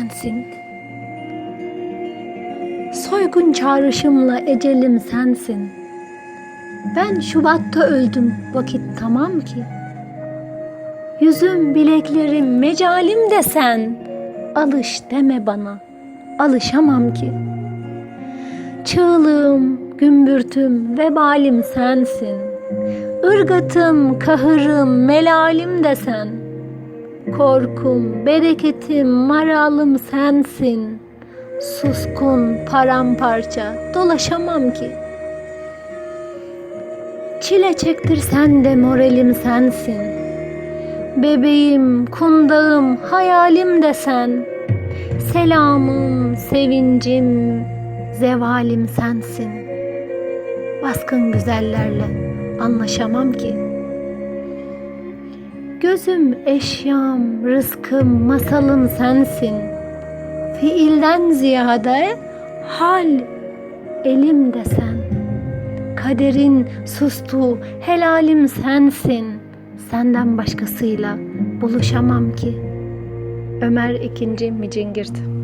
sensin. Soygun çağrışımla ecelim sensin. Ben Şubat'ta öldüm, vakit tamam ki. Yüzüm, bileklerim, mecalim de sen. Alış deme bana, alışamam ki. Çığlığım, gümbürtüm, vebalim sensin. Irgatım, kahırım, melalim de sen. Korkum, bereketim, maralım sensin. Suskun, paramparça, dolaşamam ki. Çile çektirsen de moralim sensin. Bebeğim, kundağım, hayalim de sen. Selamım, sevincim, zevalim sensin. Baskın güzellerle anlaşamam ki. Gözüm, eşyam, rızkım, masalım sensin. Fiilden ziyade hal, elim de sen. Kaderin sustuğu helalim sensin. Senden başkasıyla buluşamam ki. Ömer II. Micingird.